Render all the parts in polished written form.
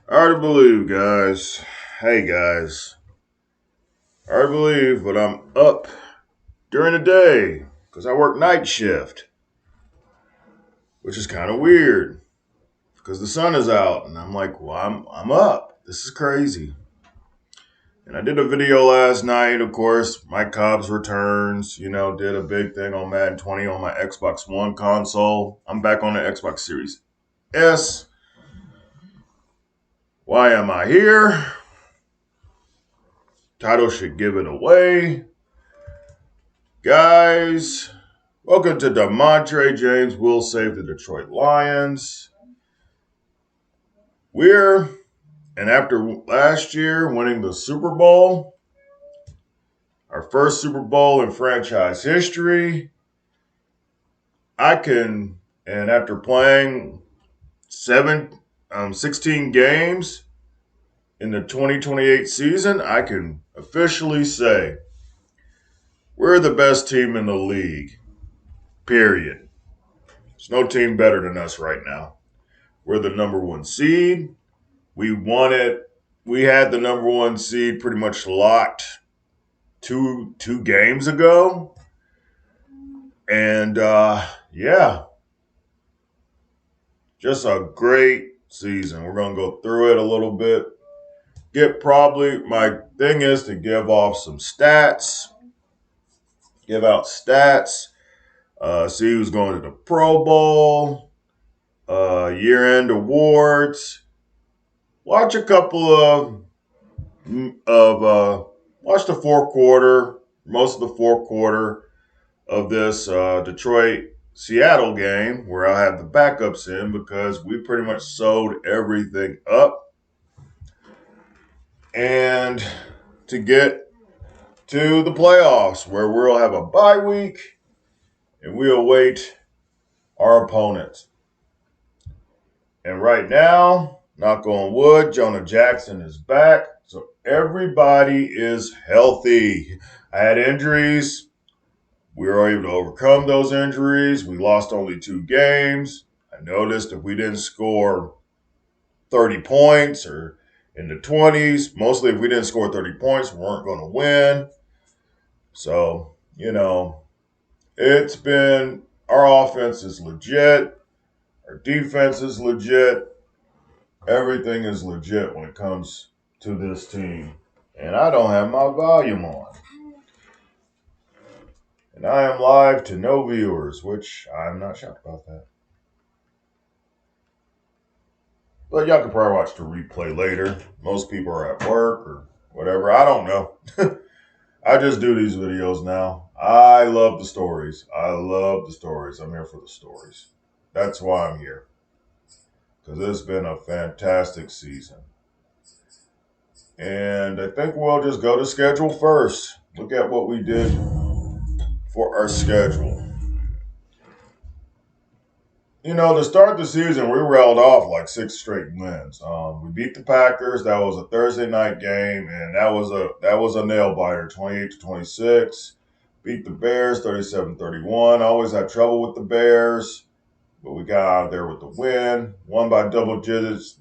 Hard to believe, guys. Hey, guys. Hard to believe, but I'm up during the day because I work night shift, which is kind of weird because the sun is out, and I'm like, well, I'm up. This is crazy. And I did a video last night, of course. Mike Cobb's returns. Did a big thing on Madden 20 on my Xbox One console. I'm back on the Xbox Series S. Why am I here? Title should give it away. Guys, welcome to Demontrae. James will save the Detroit Lions. And after last year winning the Super Bowl, our first Super Bowl in franchise history, and after playing 16 games in the 2028 season, I can officially say we're the best team in the league, period. There's no team better than us right now. We're the number one seed. We won it. We had the number one seed pretty much locked two games ago. And yeah, just a great season. We're going to go through it a little bit. My thing is to give off some stats, give out stats, see who's going to the Pro Bowl, year-end awards. Watch a couple watch the fourth quarter, most of the fourth quarter of this Detroit Seattle game where I have the backups in because we pretty much sold everything up. And to get to the playoffs where we'll have a bye week and we await our opponents. And right now, knock on wood, Jonah Jackson is back. So everybody is healthy. I had injuries. We were able to overcome those injuries. We lost only 2 games. I noticed if we didn't score 30 points or in the 20s, mostly if we didn't score 30 points, we weren't going to win. So, our offense is legit. Our defense is legit. Everything is legit when it comes to this team. And I don't have my volume on. And I am live to no viewers, which I'm not shocked about that. But y'all can probably watch the replay later. Most people are at work or whatever. I don't know. I just do these videos now. I love the stories. I'm here for the stories. That's why I'm here. Because it's been a fantastic season. And I think we'll just go to schedule first. Look at what we did for our schedule. To start the season, we railed off like 6 straight wins. We beat the Packers. That was a Thursday night game, and that was a nail biter, 28-26. Beat the Bears, 37-31. I always had trouble with the Bears, but we got out of there with the win. Won by double digits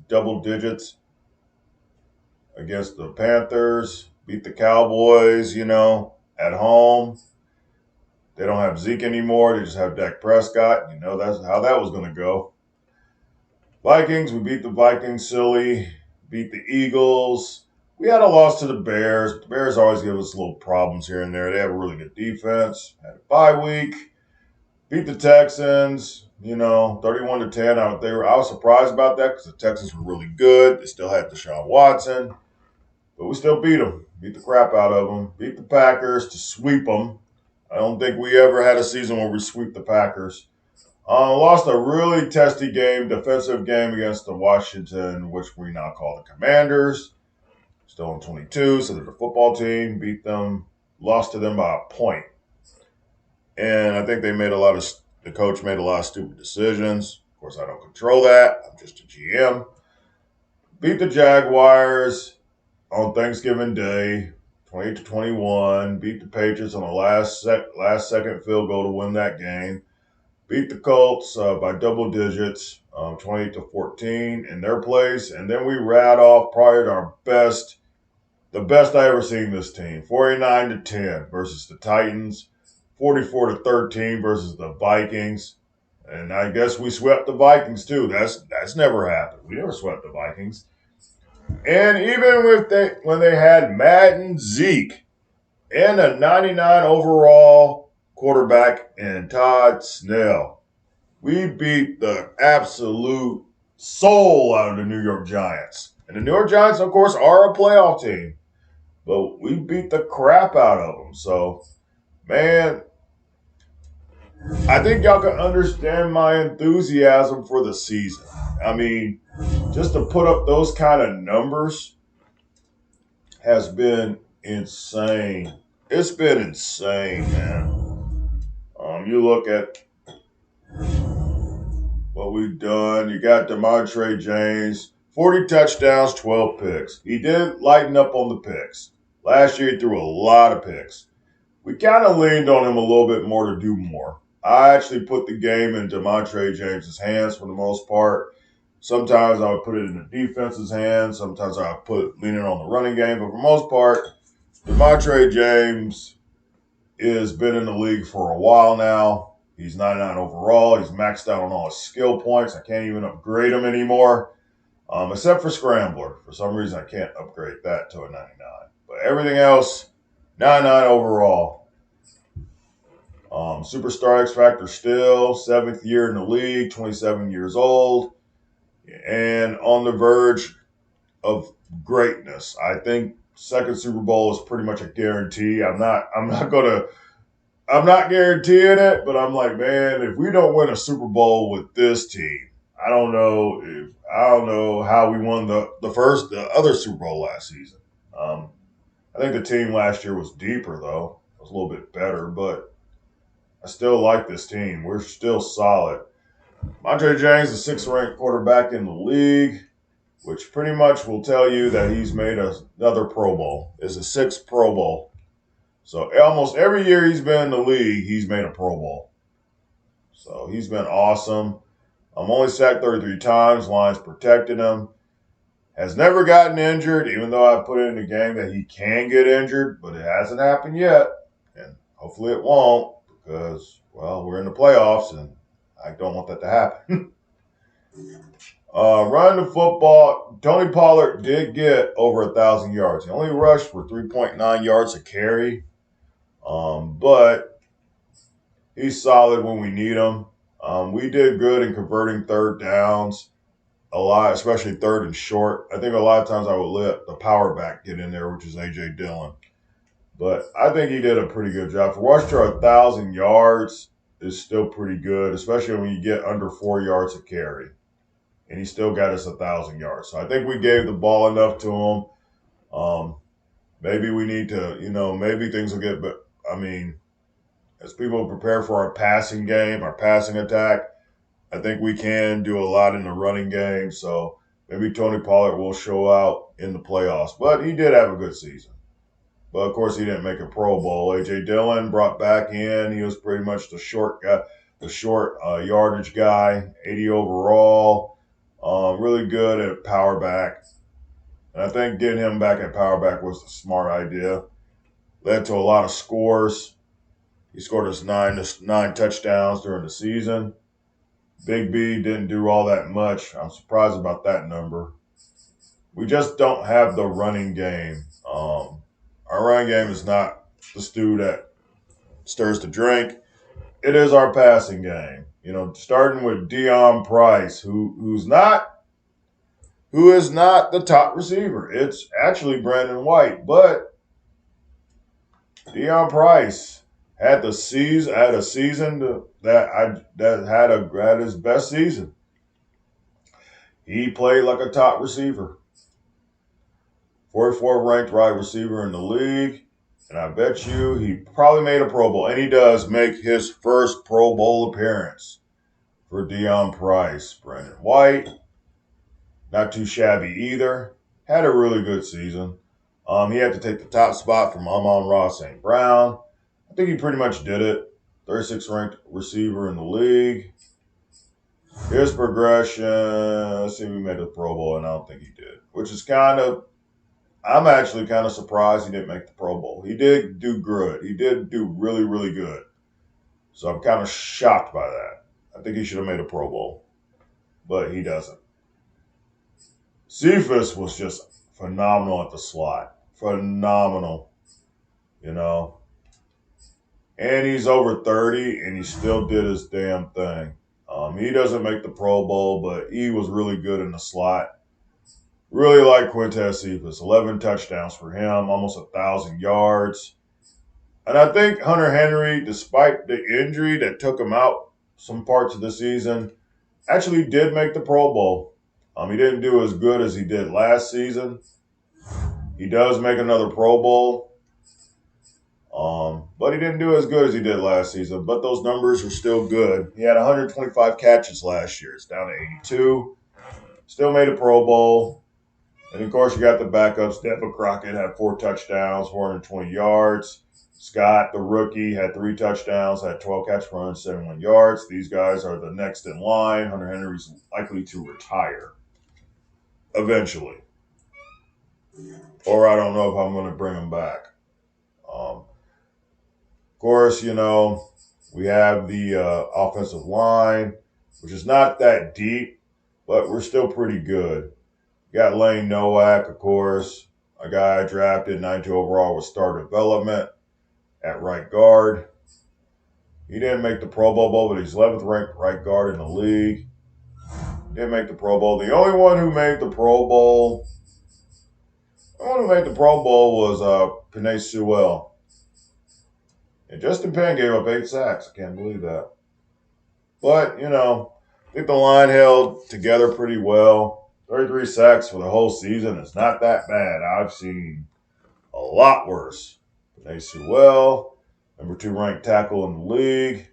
against the Panthers. Beat the Cowboys, at home. They don't have Zeke anymore. They just have Dak Prescott. That's how that was going to go. Vikings, we beat the Vikings silly. Beat the Eagles. We had a loss to the Bears. The Bears always give us little problems here and there. They have a really good defense. Had a bye week. Beat the Texans, 31-10. I was surprised about that because the Texans were really good. They still had Deshaun Watson. But we still beat them. Beat the crap out of them. Beat the Packers to sweep them. I don't think we ever had a season where we sweep the Packers. Lost a really testy defensive game against the Washington, which we now call the Commanders. Still in 22, so they're the football team. Beat them, lost to them by a point. And I think the coach made a lot of stupid decisions. Of course, I don't control that. I'm just a GM. Beat the Jaguars on Thanksgiving Day. 28-21, beat the Patriots on the last second field goal to win that game. Beat the Colts by double digits. 28-14 in their place. And then we rat off probably the best I ever seen this team. 49-10 versus the Titans. 44-13 versus the Vikings. And I guess we swept the Vikings too. That's never happened. We never swept the Vikings. And even when they had Madden Zeke and a 99 overall quarterback in Todd Snell, we beat the absolute soul out of the New York Giants. And the New York Giants, of course, are a playoff team. But we beat the crap out of them. So, man, I think y'all can understand my enthusiasm for the season. I mean, just to put up those kind of numbers has been insane. It's been insane, man. You look at what we've done. You got Demontrae James, 40 touchdowns, 12 picks. He did lighten up on the picks. Last year, he threw a lot of picks. We kind of leaned on him a little bit more to do more. I actually put the game in Demontrae James's hands for the most part. Sometimes I would put it in the defense's hands. Sometimes I would put it leaning on the running game. But for the most part, Demontrae James has been in the league for a while now. He's 99 overall. He's maxed out on all his skill points. I can't even upgrade him anymore, except for Scrambler. For some reason, I can't upgrade that to a 99. But everything else, 99 overall. Superstar X Factor still, 7th year in the league, 27 years old, and on the verge of greatness. I think second Super Bowl is pretty much a guarantee. I'm not guaranteeing it, but I'm like, man, if we don't win a Super Bowl with this team, I don't know how we won the other Super Bowl last season. I think the team last year was deeper though. It was a little bit better, but I still like this team. We're still solid. Demontrae James is the 6th ranked quarterback in the league, which pretty much will tell you that he's made another Pro Bowl. It's a 6th Pro Bowl. So almost every year he's been in the league, he's made a Pro Bowl. So he's been awesome. I'm only sacked 33 times. Lions protected him. Has never gotten injured, even though I put it in the game that he can get injured, but it hasn't happened yet. And hopefully it won't because, well, we're in the playoffs and I don't want that to happen. Running the football, Tony Pollard did get over 1,000 yards. He only rushed for 3.9 yards a carry. But he's solid when we need him. We did good in converting third downs a lot, especially third and short. I think a lot of times I would let the power back get in there, which is A.J. Dillon. But I think he did a pretty good job. For rush to 1,000 yards is still pretty good, especially when you get under 4 yards a carry. And he still got us 1,000 yards. So I think we gave the ball enough to him. Maybe we need to, maybe things will get better. I mean, as people prepare for our passing game, our passing attack, I think we can do a lot in the running game. So maybe Tony Pollard will show out in the playoffs. But he did have a good season. But, of course, he didn't make a Pro Bowl. A.J. Dillon brought back in. He was pretty much the short guy, yardage guy, 80 overall. Really good at power back. And I think getting him back at power back was the smart idea. Led to a lot of scores. He scored us nine touchdowns during the season. Big B didn't do all that much. I'm surprised about that number. We just don't have the running game. Our running game is not the stew that stirs the drink. It is our passing game. Starting with Deion Price, who is not the top receiver. It's actually Brandon White, but Deion Price had a season that had his best season. He played like a top receiver. 44th ranked wide receiver in the league. And I bet you he probably made a Pro Bowl. And he does make his first Pro Bowl appearance for Deion Price. Brandon White, not too shabby either. Had a really good season. He had to take the top spot from Amon-Ra St. Brown. I think he pretty much did it. 36th ranked receiver in the league. His progression, let's see if he made the Pro Bowl, and I don't think he did. Which is kind of, I'm actually kind of surprised he didn't make the Pro Bowl. He did do good. He did do really, really good. So I'm kind of shocked by that. I think he should have made a Pro Bowl, but he doesn't. Cephas was just phenomenal at the slot. Phenomenal, you know. And he's over 30, and he still did his damn thing. He doesn't make the Pro Bowl, but he was really good in the slot. Really like Quintez Cephas. 11 touchdowns for him, almost 1,000 yards. And I think Hunter Henry, despite the injury that took him out some parts of the season, actually did make the Pro Bowl. He didn't do as good as he did last season. He does make another Pro Bowl. But he didn't do as good as he did last season. But those numbers are still good. He had 125 catches last year. It's down to 82. Still made a Pro Bowl. And of course, you got the backups. Devin Crockett had 4 touchdowns, 420 yards. Scott, the rookie, had 3 touchdowns, had 12 catches for 171 yards. These guys are the next in line. Hunter Henry's likely to retire eventually. Or I don't know if I'm going to bring him back. Of course, we have the offensive line, which is not that deep, but we're still pretty good. Got Lane Nowak, of course, a guy I drafted 92 overall with star development at right guard. He didn't make the Pro Bowl, but he's 11th ranked right guard in the league. Didn't make the Pro Bowl. The only one who made the Pro Bowl, was Penei Sewell. And Justin Penn gave up 8 sacks. I can't believe that. But, I think the line held together pretty well. 33 sacks for the whole season is not that bad. I've seen a lot worse. Penei Sewell, number 2 ranked tackle in the league.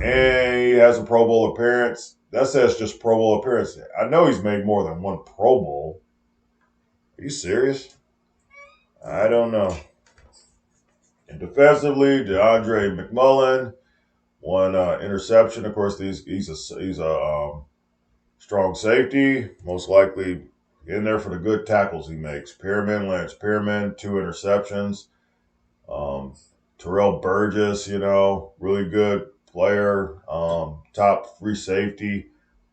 And he has a Pro Bowl appearance. That says just Pro Bowl appearance. I know he's made more than 1 Pro Bowl. Are you serious? I don't know. And defensively, DeAndre McMullen, 1 interception. Of course, he's a strong safety, most likely in there for the good tackles he makes. Lance Pearman, 2 interceptions. Terrell Burgess, really good player, top free safety.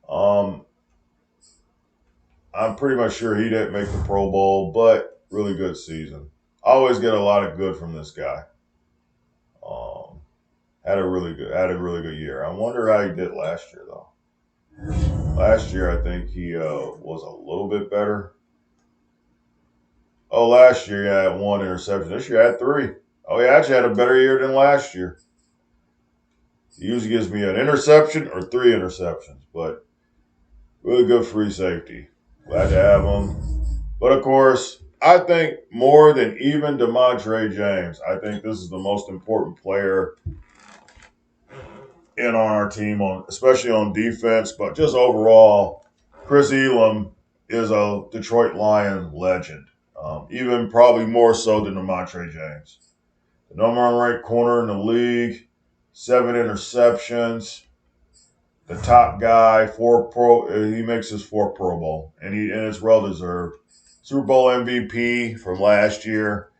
I'm pretty much sure he didn't make the Pro Bowl, but really good season. Always get a lot of good from this guy. Had a really good year. I wonder how he did last year though. Last year I think he was a little bit better. Oh, last year he had 1 interception. This year he had 3. Oh, he actually had a better year than last year. He usually gives me an interception or 3 interceptions, but really good free safety. Glad to have him. But of course, I think more than even Demontrae James, I think this is the most important player in on our team, especially on defense, but just overall, Chris Elam is a Detroit Lion legend, even probably more so than Demontrae James. The number 1 ranked corner in the league, 7 interceptions, the top guy, he makes his 4th Pro Bowl, and it's well deserved. Super Bowl MVP from last year.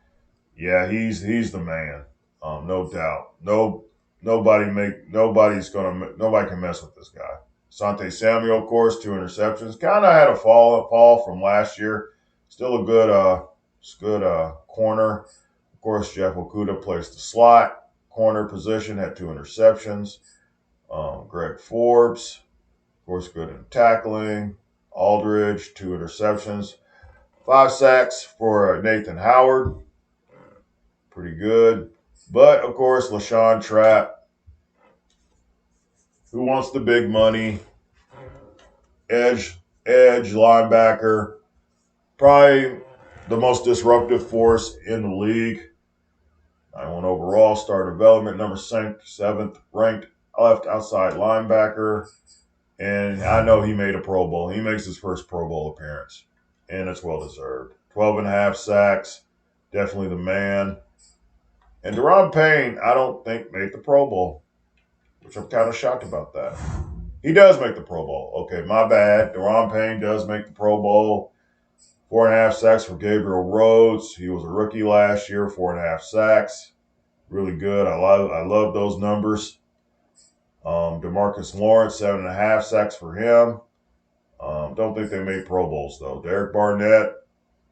Yeah, he's the man. No doubt. Nobody can mess with this guy. Asante Samuel, of course, 2 interceptions. Kind of had a fall from last year. Still a good corner. Of course, Jeff Okudah plays the slot corner position. Had 2 interceptions. Greg Forbes, of course, good in tackling. Aldridge, 2 interceptions. 5 sacks for Nathan Howard. Pretty good. But, of course, LaShawn Trapp, who wants the big money. Edge linebacker. Probably the most disruptive force in the league. 91 overall, star development, number 7th ranked left outside linebacker. And I know he made a Pro Bowl. He makes his first Pro Bowl appearance. And it's well deserved. 12.5 sacks. Definitely the man. And Deron Payne, I don't think made the Pro Bowl, which I'm kind of shocked about that. He does make the Pro Bowl. Okay, my bad. Deron Payne does make the Pro Bowl. 4.5 sacks for Gabriel Rhodes. He was a rookie last year. 4.5 sacks. Really good. I love those numbers. Demarcus Lawrence, 7.5 sacks for him. Don't think they made Pro Bowls though. Derek Barnett,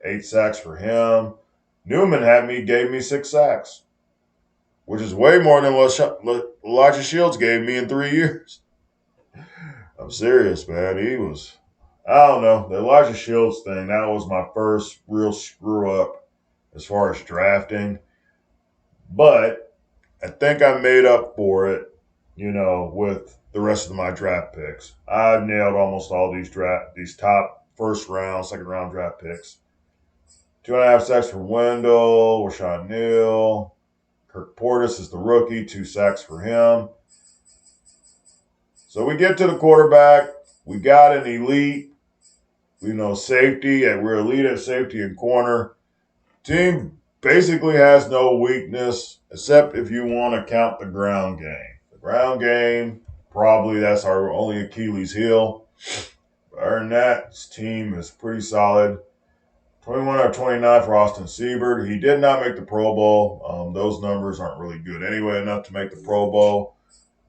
8 sacks for him. Newman gave me 6 sacks, which is way more than what Elijah Shields gave me in 3 years. I'm serious, man. I don't know. The Elijah Shields thing, that was my first real screw up as far as drafting. But I think I made up for it, with the rest of my draft picks. I've nailed almost all these top first round, second round draft picks. 2.5 sacks for Wendell, Rashawn Neal. Kirk Portis is the rookie, 2 sacks for him. So we get to the quarterback. We got an elite, safety, and we're elite at safety and corner. Team basically has no weakness, except if you want to count the ground game. The ground game, probably that's our only Achilles heel. Other than that, this team is pretty solid. 21 out of 29 for Austin Seibert. He did not make the Pro Bowl. Those numbers aren't really good anyway, enough to make the Pro Bowl.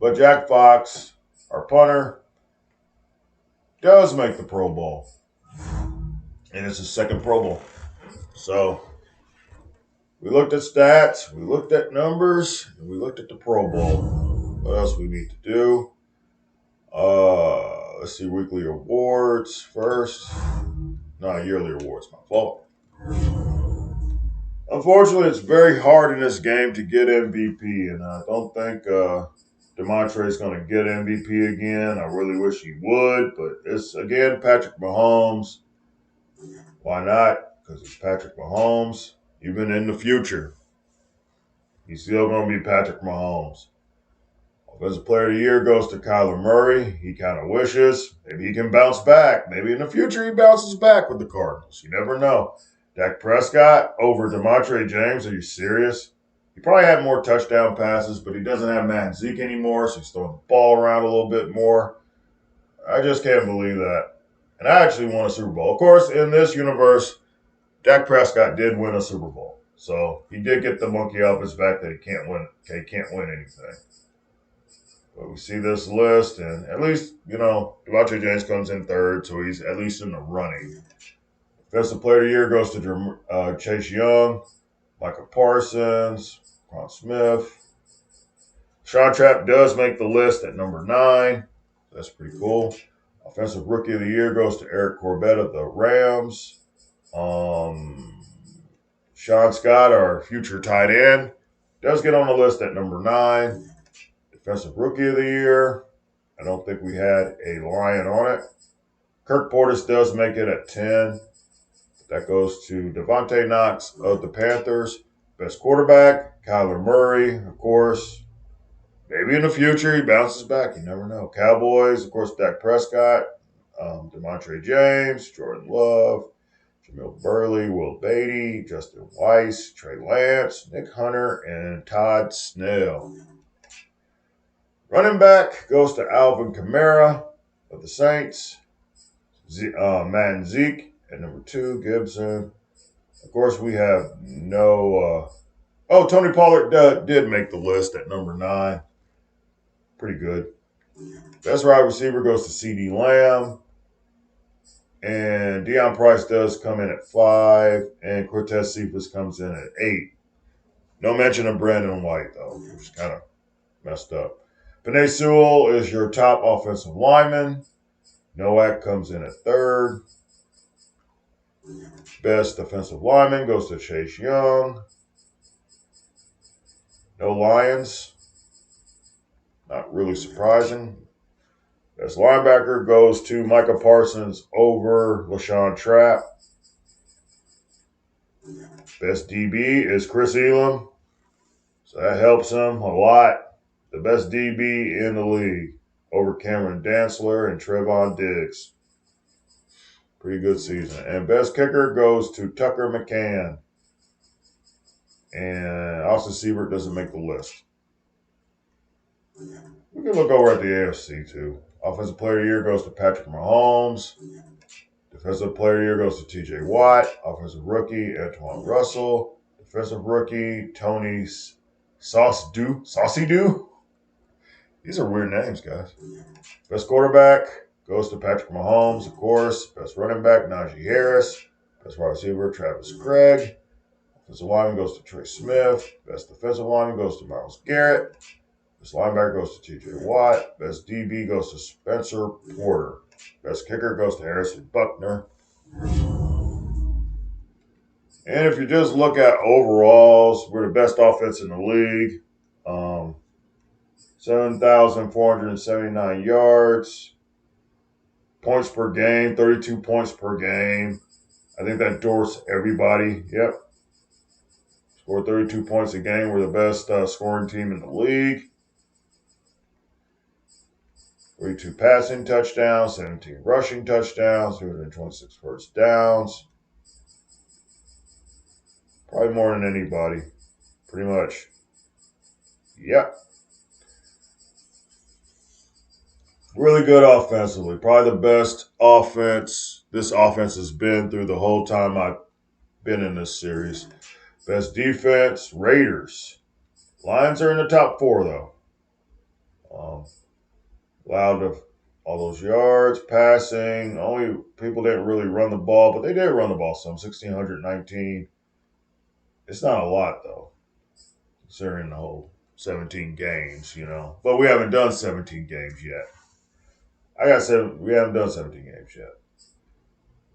But Jack Fox, our punter, does make the Pro Bowl. And it's his second Pro Bowl. So we looked at stats, we looked at numbers, and we looked at the Pro Bowl. What else we need to do? Let's see, weekly awards first. Not yearly awards, my fault. Unfortunately, it's very hard in this game to get MVP, and I don't think Demontrae is going to get MVP again. I really wish he would, but it's, again, Patrick Mahomes. Why not? Because it's Patrick Mahomes. Even in the future, he's still going to be Patrick Mahomes. Offensive Player of the Year goes to Kyler Murray. He kind of wishes. Maybe he can bounce back. Maybe in the future he bounces back with the Cardinals. You never know. Dak Prescott over Demontrae James. Are you serious? He probably had more touchdown passes, but he doesn't have Matt and Zeke anymore, so he's throwing the ball around a little bit more. I just can't believe that. And I actually won a Super Bowl. Of course, in this universe, Dak Prescott did win a Super Bowl. So he did get the monkey off his back that he can't win anything. But we see this list, and at least, Demontrae James comes in third, so he's at least in the running. Defensive Player of the Year goes to Chase Young, Michael Parsons, Ron Smith. Sean Trapp does make the list at number 9. That's pretty cool. Offensive Rookie of the Year goes to Eric Corbett of the Rams. Sean Scott, our future tight end, does get on the list at number 9. Defensive Rookie of the Year. I don't think we had a Lion on it. Kirk Portis does make it at 10. That goes to Devontae Knox of the Panthers. Best quarterback, Kyler Murray, of course. Maybe in the future he bounces back. You never know. Cowboys, of course, Dak Prescott, Demontrae James, Jordan Love, Jamil Burley, Will Beatty, Justin Weiss, Trey Lance, Nick Hunter, and Todd Snell. Running back goes to Alvin Kamara of the Saints. Matt and Zeke at number 2, Gibson. Of course, we have no... Tony Pollard did make the list at number 9. Pretty good. Best wide receiver goes to C.D. Lamb. And Deion Price does come in at 5. And Cortez Cephas comes in at 8. No mention of Brandon White, though, which is kind of messed up. Penei Sewell is your top offensive lineman. Nowak comes in at 3rd. Best defensive lineman goes to Chase Young. No Lions. Not really surprising. Best linebacker goes to Micah Parsons over LaShawn Trapp. Best DB is Chris Elam. So that helps him a lot. The best DB in the league over Cameron Dantzler and Trevon Diggs. Pretty good season. And best kicker goes to Tucker McCann. And Austin Seibert doesn't make the list. We can look over at the AFC too. Offensive Player of the Year goes to Patrick Mahomes. Defensive Player of the Year goes to T.J. Watt. Offensive Rookie, Antoine Russell. Defensive Rookie, Tony Saucy Doo. These are weird names, guys. Best quarterback goes to Patrick Mahomes, of course. Best running back, Najee Harris. Best wide receiver, Travis Craig. Offensive lineman goes to Trey Smith. Best defensive lineman goes to Myles Garrett. Best linebacker goes to T.J. Watt. Best DB goes to Spencer Porter. Best kicker goes to Harrison Buckner. And if you just look at overalls, we're the best offense in the league. 7,479 yards. Points per game, 32 points per game. I think that dwarfs everybody. Yep. Scored 32 points a game. We're the best scoring team in the league. 32 passing touchdowns, 17 rushing touchdowns, 226 first downs. Probably more than anybody. Pretty much. Yep. Really good offensively. Probably the best offense this offense has been through the whole time I've been in this series. Best defense, Raiders. Lions are in the top 4, though. Allowed all those yards, passing. Only people didn't really run the ball, but they did run the ball some. 1,619. It's not a lot, though, considering the whole 17 games, you know. But we haven't done 17 games yet. We haven't done 17 games yet.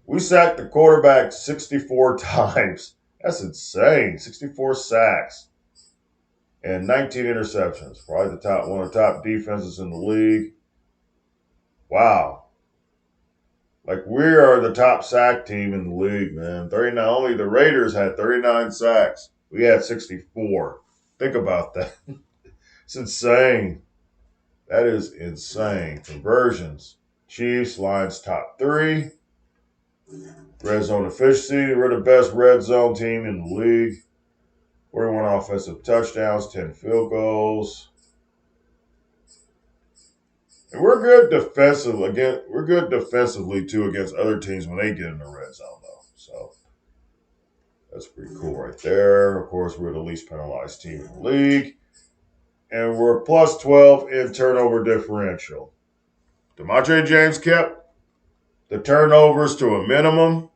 We sacked the quarterback 64 times. That's insane. 64 sacks and 19 interceptions. Probably one of the top defenses in the league. Wow. Like, we are the top sack team in the league, man. 39. Only the Raiders had 39 sacks. We had 64. Think about that. It's insane. That is insane. Conversions. Chiefs, Lions top 3. Red zone efficiency. We're the best red zone team in the league. 41 offensive touchdowns, 10 field goals. And we're good defensively. Again, we're good defensively too against other teams when they get in the red zone, though. So that's pretty cool right there. Of course, we're the least penalized team in the league. And we're plus 12 in turnover differential. Demontrae James kept the turnovers to a minimum.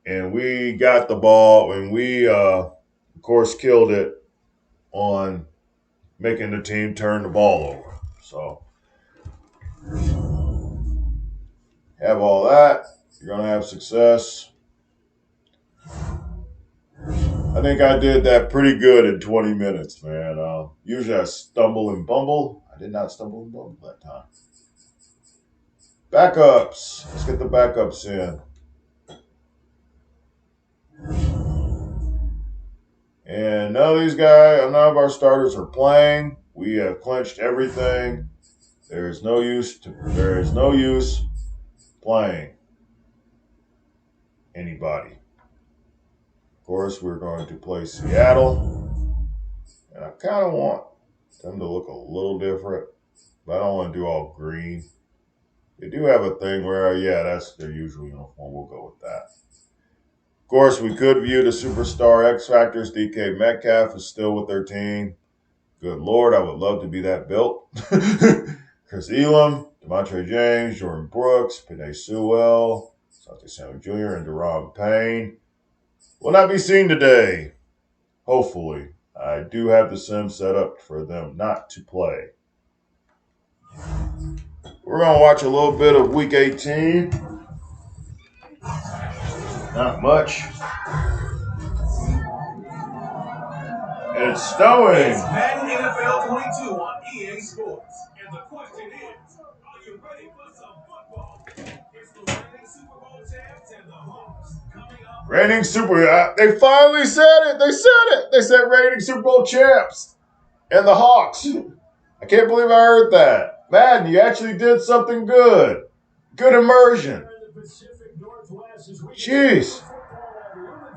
And we got the ball, and we, of course, killed it on making the team turn the ball over. So have all that, you're going to have success. I think I did that pretty good in 20 minutes, man. Usually I stumble and bumble. I did not stumble and bumble that time. Backups. Let's get the backups in. And none of our starters are playing. We have clinched everything. There is no use playing anybody. Of course, we're going to play Seattle. And I kind of want them to look a little different. But I don't want to do all green. They do have a thing where, that's their usual uniform. We'll go with that. Of course, we could view the superstar X Factors. DK Metcalf is still with their team. Good Lord, I would love to be that built. Chris Elam, Demontrae James, Jordan Brooks, Penei Sewell, Asante Samuel Jr., and Deron Payne will not be seen today. Hopefully. I do have the sim set up for them not to play. We're going to watch a little bit of Week 18. Not much. And it's snowing. It's Madden NFL 22 on EA Sports. And the question is, are you ready for some football? It's the reigning Super Bowl champs and the Hawks coming up. Reigning they finally said it. They said it. They said reigning Super Bowl champs and the Hawks. I can't believe I heard that. Madden, you actually did something good. Good immersion. Jeez.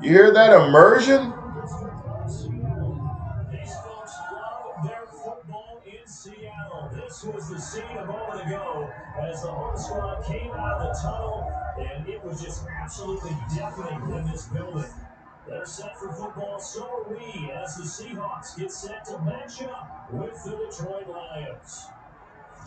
You hear that immersion? These folks love their football in Seattle. This This was the scene a moment ago as the home squad came out of the tunnel, and it was just absolutely deafening in this building. They're set for football, so are we, as the Seahawks get set to match up with the Detroit Lions.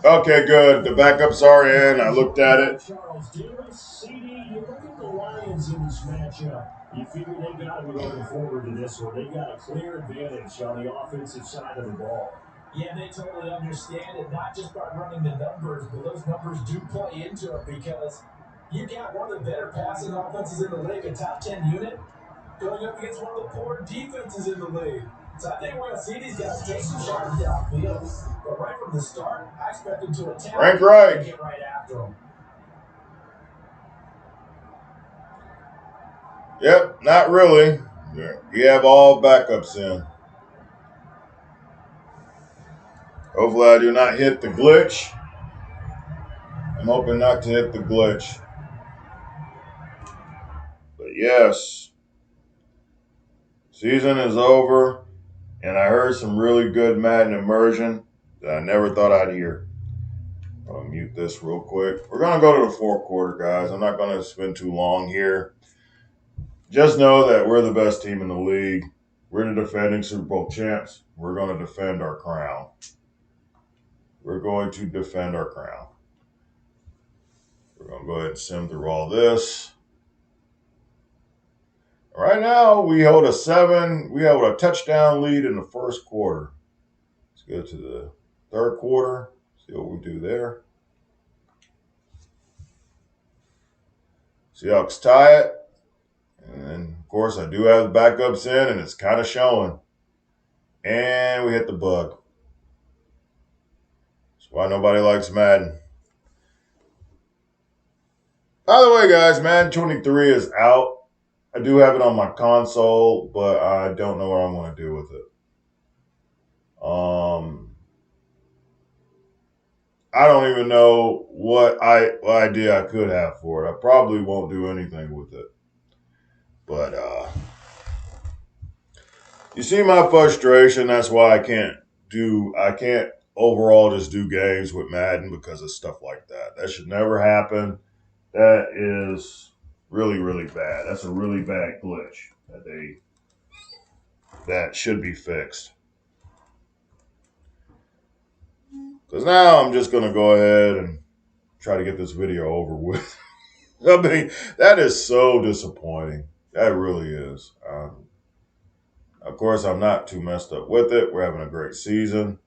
Okay, good. The backups are in. I looked at it. Charles Davis, CD, you look at the Lions in this matchup. You figure they got to be looking forward to this one. They've got a clear advantage on the offensive side of the ball. Yeah, they totally understand it, not just by running the numbers, but those numbers do play into it because you got one of the better passing offenses in the league, a top 10 unit, going up against one of the poor defenses in the league. So I think we're going to see these guys take some shots downfield. But right from the start, I expect them to attack Rank right. and get right after them. Yep, not really. You have all backups in. Hopefully I do not hit the glitch. I'm hoping not to hit the glitch. But yes, season is over, and I heard some really good Madden immersion that I never thought I'd hear. I'll mute this real quick. We're going to go to the fourth quarter, guys. I'm not going to spend too long here. Just know that we're the best team in the league. We're the defending Super Bowl champs. We're going to defend our crown. We're going to defend our crown. We're going to go ahead and sim through all this. Right now, we hold a touchdown lead in the first quarter. Let's go to the third quarter, see what we do there. Seahawks tie it. And, of course, I do have the backups in, and it's kind of showing. And we hit the bug. That's why nobody likes Madden. By the way, guys, Madden 23 is out. I do have it on my console, but I don't know what I'm going to do with it. I don't even know what idea I could have for it. I probably won't do anything with it. But you see my frustration. That's why I can't overall just do games with Madden because of stuff like that. That should never happen. That is really, really bad. That's a really bad glitch that should be fixed. Because now I'm just going to go ahead and try to get this video over with. I mean, that is so disappointing. That really is. Of course, I'm not too messed up with it. We're having a great season.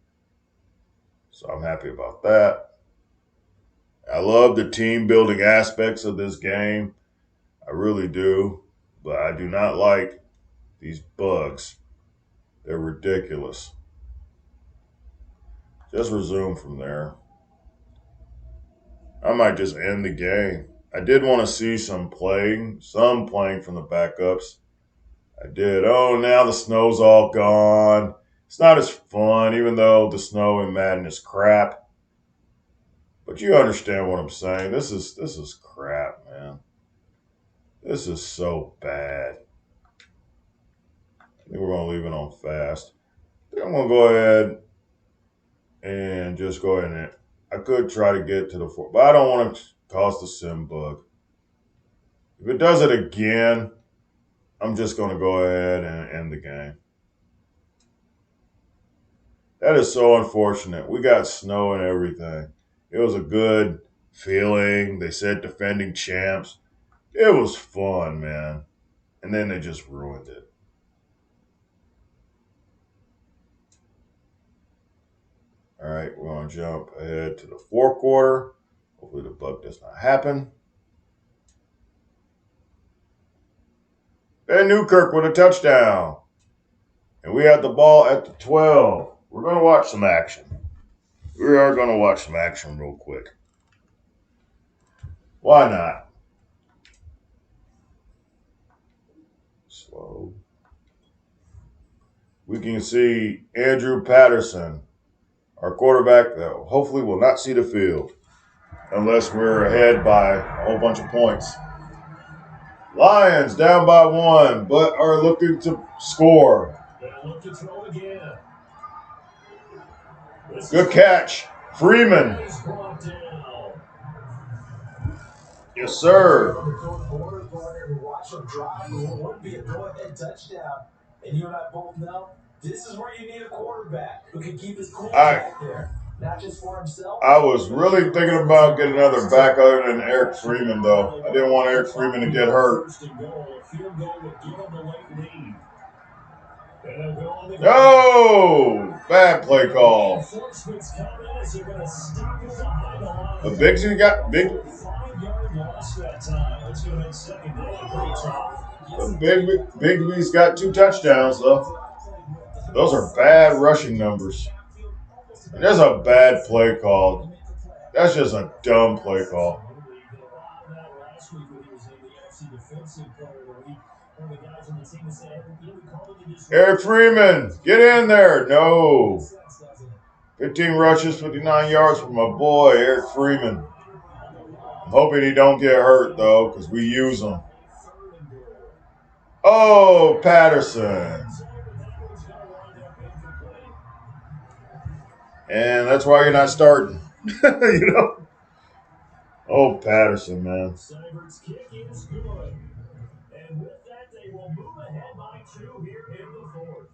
So I'm happy about that. I love the team building aspects of this game. I really do. But I do not like these bugs. They're ridiculous. Just resume from there. I might just end the game. I did want to see some playing from the backups. I did. Oh, now the snow's all gone. It's not as fun, even though the snow in Madden is crap. But you understand what I'm saying. This is crap, man. This is so bad. I think we're going to leave it on fast. I think I'm going to go ahead and just go ahead and I could try to get to the 4, but I don't want to cause the sim bug. If it does it again, I'm just going to go ahead and end the game. That is so unfortunate. We got snow and everything. It was a good feeling. They said defending champs. It was fun, man. And then they just ruined it. All right, we're going to jump ahead to the fourth quarter. Hopefully the bug does not happen. Ben Newkirk with a touchdown. And we had the ball at the 12. We're going to watch some action. We are going to watch some action real quick. Why not? Slow. We can see Andrew Patterson, our quarterback, that hopefully will not see the field unless we're ahead by a whole bunch of points. Lions down by 1, but are looking to score. They'll look to throw again. Good catch. Freeman. Yes, sir. Watch him drive. It would be a go-ahead touchdown. And you and I both know this is where you need a quarterback who can keep his cool back there. Not just for himself. I was really thinking about getting another back other than Eric Freeman, though. I didn't want Eric Freeman to get hurt. No! Bad play call. But Bigsby got big. Bigby's got 2 touchdowns, though. Those are bad rushing numbers. And there's a bad play call. That's just a dumb play call. Eric Freeman, get in there. No. 15 rushes, 59 yards from my boy, Eric Freeman. I'm hoping he don't get hurt, though, because we use him. Oh, Patterson. And that's why you're not starting. You know? Oh, Patterson, man. Seibert's kick is good. And with that, they will move ahead by 2 here in the 4th.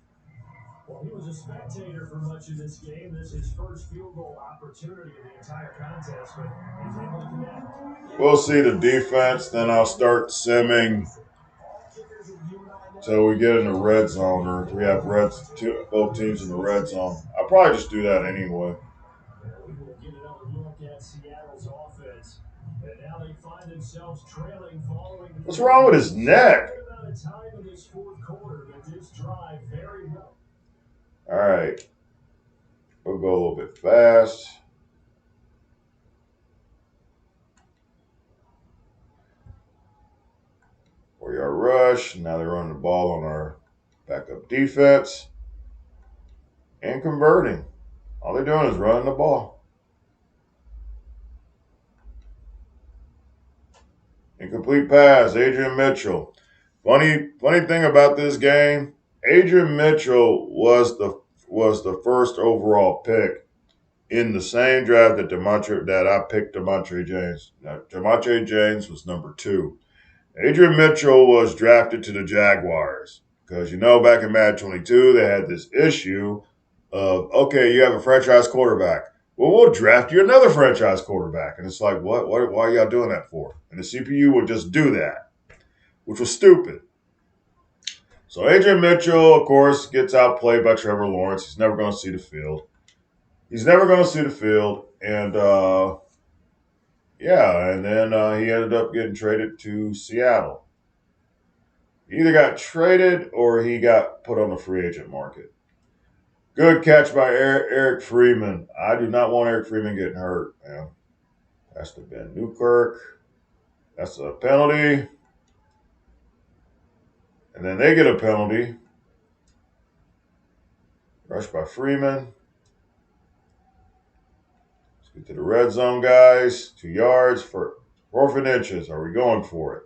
Well, he was a spectator for much of this game. This is his first field goal opportunity of the entire contest, but he's able to connect. We'll see the defense, then I'll start simming till we get in the red zone, or if we have both teams in the red zone. I'll probably just do that anyway. We will get another look at Seattle's offense. And now they find themselves trailing following. What's wrong with his neck? All right. We'll go a little bit fast. Our rush. Now they're running the ball on our backup defense and converting. All they're doing is running the ball. Incomplete pass, Adrian Mitchell. Funny thing about this game, Adrian Mitchell was the first overall pick in the same draft that I picked Demontrae James. Now, Demontrae James was number 2. Adrian Mitchell was drafted to the Jaguars because, back in Madden 22, they had this issue of, okay, you have a franchise quarterback. Well, we'll draft you another franchise quarterback. And it's like, what? Why are y'all doing that for? And the CPU would just do that, which was stupid. So Adrian Mitchell, of course, gets outplayed by Trevor Lawrence. He's never going to see the field. And, and then he ended up getting traded to Seattle. He either got traded or he got put on the free agent market. Good catch by Eric Freeman. I do not want Eric Freeman getting hurt, man. That's to Ben Newkirk. That's a penalty. And then they get a penalty. Rush by Freeman. Let's get to the red zone, guys. 2 yards for 4 inches. Are we going for it?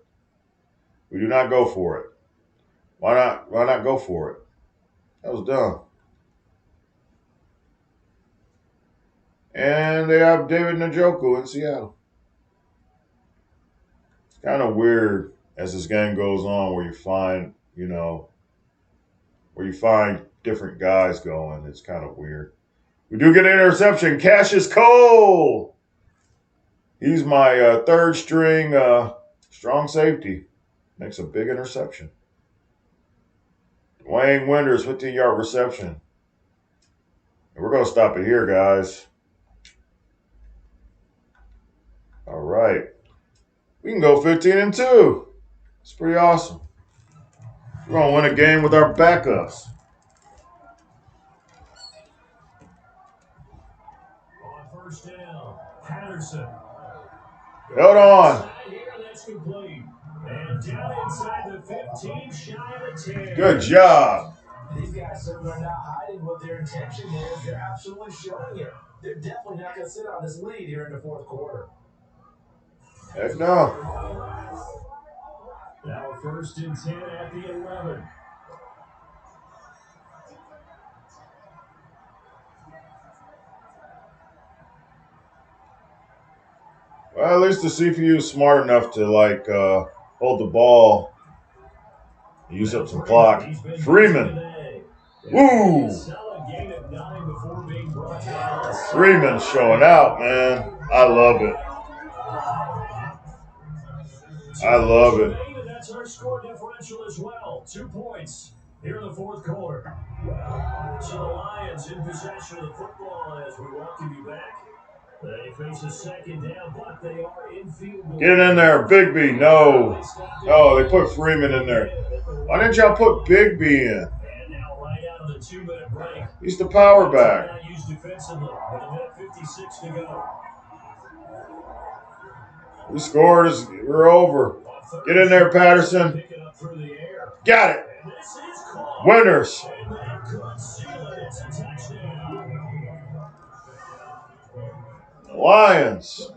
We do not go for it. Why not? Why not go for it? That was dumb. And they have David Njoku in Seattle. It's kind of weird as this game goes on where you find, different guys going. It's kind of weird. We do get an interception. Cassius Cole. He's my third string strong safety. Makes a big interception. Dwayne Winders, 15-yard reception. And we're going to stop it here, guys. All right. We can go 15-2. It's pretty awesome. We're going to win a game with our backups. On first down, Patterson. Hold on. And down inside the 15, shy of the 10. Good job. These guys are not hiding what their intention is. They're absolutely showing it. They're definitely not going to sit on this lead here in the 4th quarter. Heck no. Now 1st and 10 at the 11. Well, at least the CPU is smart enough to like hold the ball, use up some clock. Freeman. Woo! Freeman showing out, man. I love it. I love it. That's our score differential as well. 2 points here in the fourth quarter. So the Lions in possession of the football as we welcome you back. They face a second down, but they are in field goal. Get in there, Bigby. No. Oh, they put Freeman in there. Why didn't y'all put Bigby in? And now right out of the 2-minute break. He's the power back. Not used defensively with a minute 56 to go. We scored. We're over. Get in there, Patterson. Got it. Winners. Lions.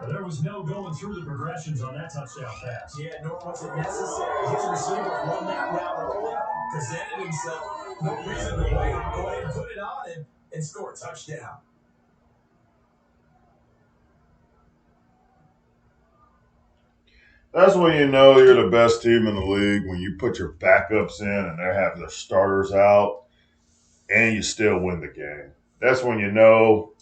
There was no going through the progressions on that touchdown pass. Yeah, nor was it necessary. His receiver run that route early, presented himself. No reason to wait. Go ahead and put it on and score a touchdown. That's when you know you're the best team in the league, when you put your backups in and they have their starters out and you still win the game. That's when you know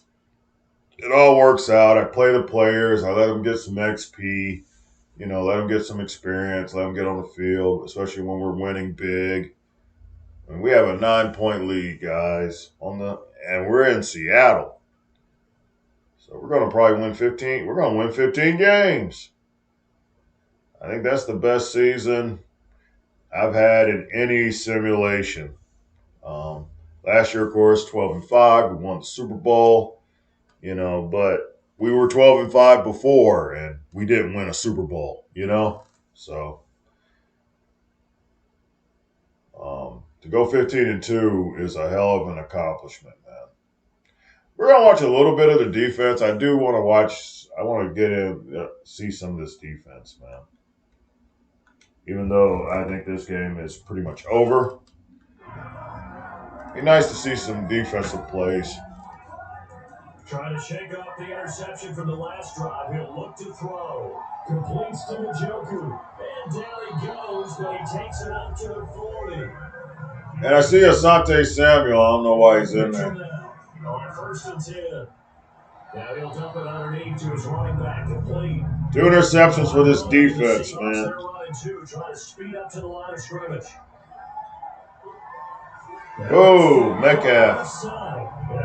it all works out. I play the players. I let them get some XP, let them get some experience, let them get on the field, especially when we're winning big. And we have a 9-point lead, guys, and we're in Seattle. So we're going to probably win 15. We're going to win 15 games. I think that's the best season I've had in any simulation. Last year, of course, 12-5. We won the Super Bowl, but we were 12-5 before, and we didn't win a Super Bowl, So to go 15-2 is a hell of an accomplishment, man. We're gonna watch a little bit of the defense. I do want to watch. I want to get in, see some of this defense, man. Even though I think this game is pretty much over. Be nice to see some defensive plays. Trying to shake off the interception from the last drive. He'll look to throw. Completes to Njoku. And down he goes, but he takes it up to the 40. And I see Asante Samuel. I don't know why he's in there. On 1st and 10. Now he'll dump it underneath to his running back. Complete. 2 interceptions for this defense, man. Trying to speed up to the line of scrimmage. Oh, Metcalf.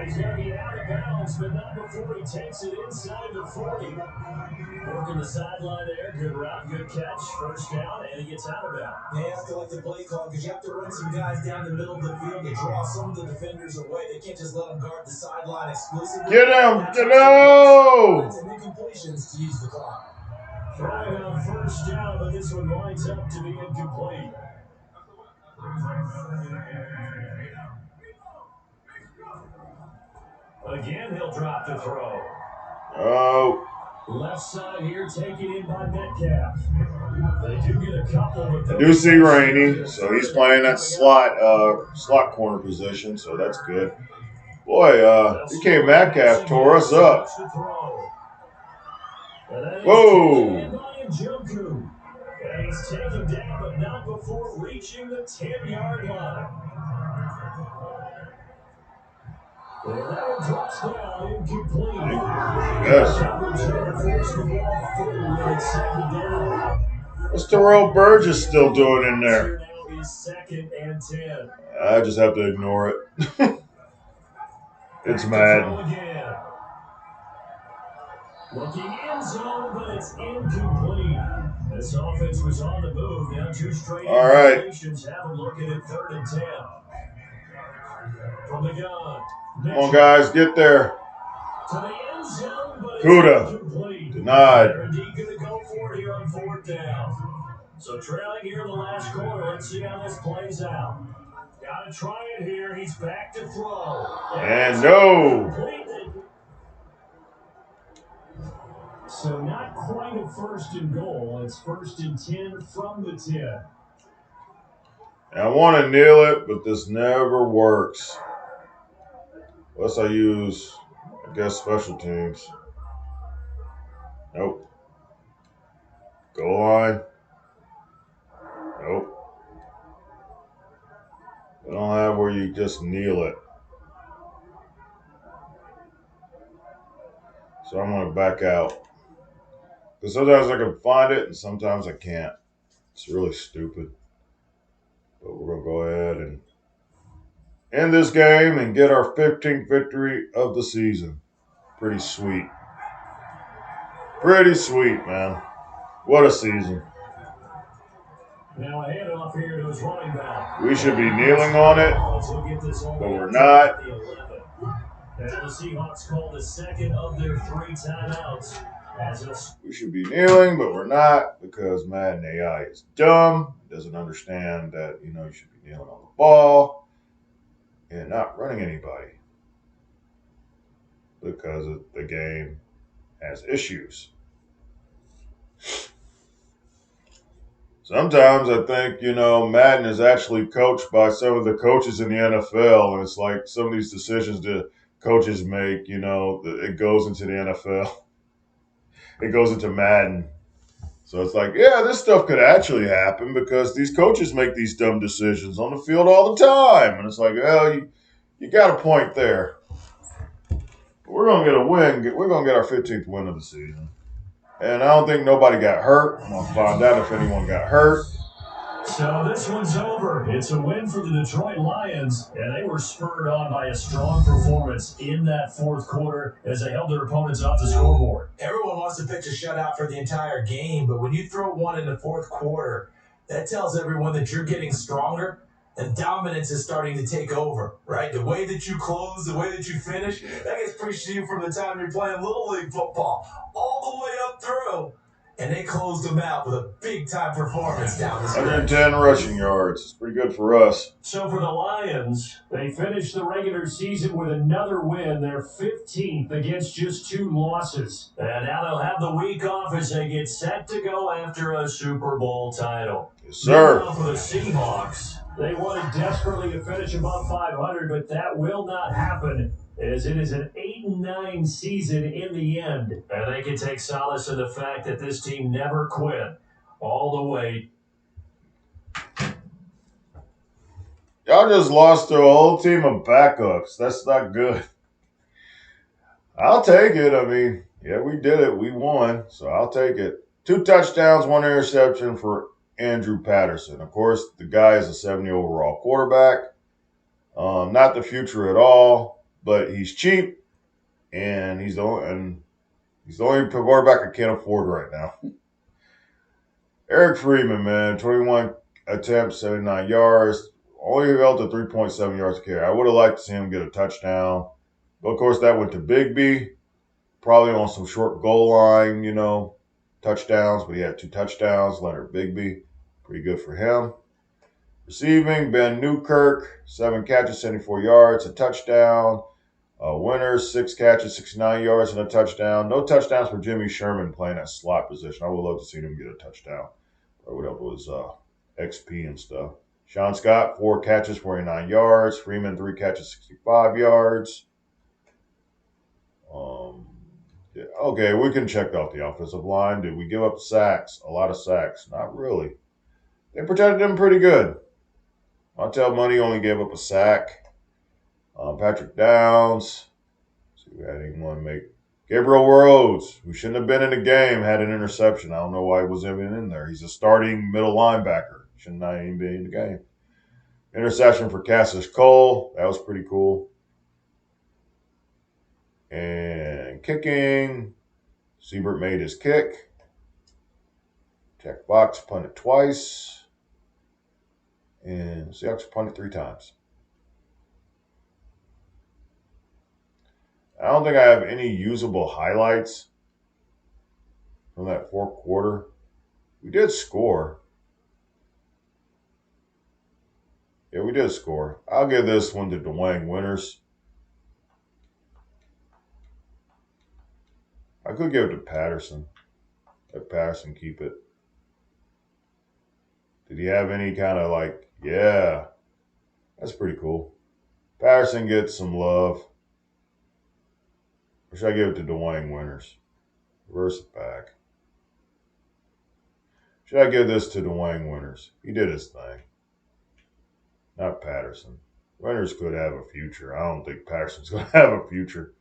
He's going to get out of bounds, but not before he takes it inside the 40. Working the sideline there. Good route, good catch. First down, and he gets out of bounds. Yeah, I feel like the play call because you have to run some guys down the middle of the field to draw some of the defenders away. They can't just let them guard the sideline exclusively. Get him! Get him! And incompletions to use the clock. Trying on 1st down, but this one winds up to be incomplete. Again, he'll drop the throw. Oh. Left side here, taken in by Metcalf. They do get a couple. I do see Rainey, so he's playing that slot corner position, so that's good. Boy, DK Metcalf tore us up. Whoa. And he's taken down, but not before reaching the 10-yard line. And that one drops down, incomplete. Yes. What's Terrell Burgess still doing in there? Second and 10. I just have to ignore it. It's Madden. Looking end zone, but it's incomplete. This offense was on the move. Now 2 straight All right. have them looking at 3rd and 10. From the gun. Come on, guys, get there. To the end zone, but it's Kuda. Denied. They're indeed going to go for it here on 4th down. So trailing here in the last quarter. Let's see how this plays out. Got to try it here. He's back to throw. And no. So not quite a 1st and goal. It's 1st and 10 from the 10. I want to kneel it, but this never works. Unless I use, special teams. Nope. Goal line. Nope. We don't have where you just kneel it. So I'm going to back out. Because sometimes I can find it and sometimes I can't. It's really stupid. But we're going to go ahead and end this game and get our 15th victory of the season. Pretty sweet. Pretty sweet, man. What a season. Now a handoff here to his running back. We should be kneeling on it, but we're not. And the Seahawks call the second of their 3 timeouts. We should be kneeling, but we're not because Madden AI is dumb. Doesn't understand that, you should be kneeling on the ball and not running anybody because the game has issues. Sometimes I think, Madden is actually coached by some of the coaches in the NFL, and it's like some of these decisions the coaches make, it goes into the NFL. It goes into Madden. So it's like, yeah, this stuff could actually happen because these coaches make these dumb decisions on the field all the time. And it's like, well, you got a point there. But we're going to get a win. We're going to get our 15th win of the season. And I don't think nobody got hurt. I'm going to find out if anyone got hurt. So this one's over. It's a win for the Detroit Lions, and they were spurred on by a strong performance in that fourth quarter as they held their opponents off the scoreboard. Everyone wants to pitch a shutout for the entire game, but when you throw one in the fourth quarter, that tells everyone that you're getting stronger and dominance is starting to take over, right? The way that you close, the way that you finish, that gets preached to you from the time you're playing Little League football all the way up through. And they closed them out with a big-time performance down the stretch. 110 rushing yards. It's pretty good for us. So for the Lions, they finished the regular season with another win, their 15th against just 2 losses. And now they'll have the week off as they get set to go after a Super Bowl title. Yes, sir. Meanwhile, for the Seahawks, they wanted desperately to finish above 500, but that will not happen, as it is an 8-9 season in the end. And they can take solace in the fact that this team never quit all the way. Y'all just lost to a whole team of backups. That's not good. I'll take it. I mean, yeah, we did it. We won, so I'll take it. 2 touchdowns, 1 interception for Andrew Patterson. Of course, the guy is a 70 overall quarterback. Not the future at all, but he's cheap, and he's the only quarterback I can't afford right now. Eric Freeman, man, 21 attempts, 79 yards. Only held to 3.7 yards a carry. I would have liked to see him get a touchdown. But, of course, that went to Bigby. Probably on some short goal line, touchdowns. But he had 2 touchdowns. Leonard Bigby. Pretty good for him. Receiving, Ben Newkirk. 7 catches, 74 yards, a touchdown. Winners, 6 catches, 69 yards, and a touchdown. No touchdowns for Jimmy Sherman playing that slot position. I would love to see him get a touchdown. Or whatever was XP and stuff. Sean Scott, 4 catches, 49 yards. Freeman, 3 catches, 65 yards. Yeah, okay, we can check out the offensive line. Did we give up sacks? A lot of sacks. Not really. They protected them pretty good. Montel Money only gave up a sack. Patrick Downs. Let's see if we had anyone make. Gabriel Rhodes, who shouldn't have been in the game, had an interception. I don't know why he was even in there. He's a starting middle linebacker. Shouldn't not even be in the game. Interception for Cassius Cole. That was pretty cool. And kicking. Siebert made his kick. Jack Fox punted twice. And Seahawks punted 3 times. I don't think I have any usable highlights from that fourth quarter. We did score. Yeah, we did score. I'll give this one to Dwayne Winters. I could give it to Patterson. Let Patterson keep it. Did he have any kind of yeah, that's pretty cool. Patterson gets some love. Or should I give it to Dwayne Winters? Reverse it back. Should I give this to Dwayne Winters? He did his thing. Not Patterson. Winters could have a future. I don't think Patterson's going to have a future.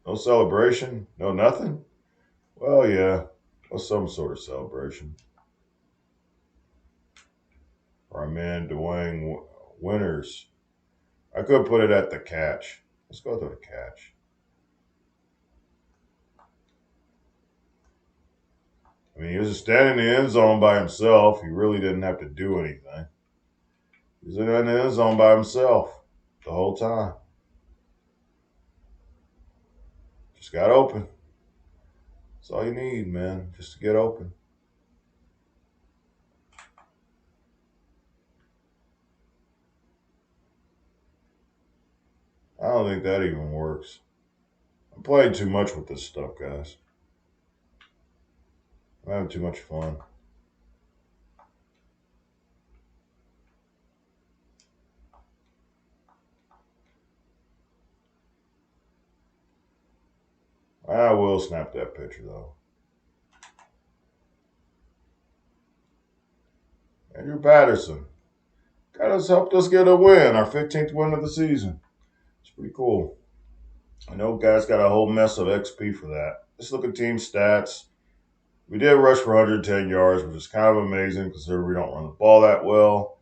No celebration? No nothing? Well, yeah. Well, some sort of celebration. Our man Dwayne Winters. I could put it at the catch. Let's go to the catch. I mean, he was just standing in the end zone by himself. He really didn't have to do anything. He was in the end zone by himself the whole time. Just got open. That's all you need, man, just to get open. I don't think that even works. I'm playing too much with this stuff, guys. I'm having too much fun. I will snap that picture, though. Andrew Patterson. Got us helped us get a win, our 15th win of the season. It's pretty cool. I know guys got a whole mess of XP for that. Let's look at team stats. We did rush for 110 yards, which is kind of amazing considering we don't run the ball that well.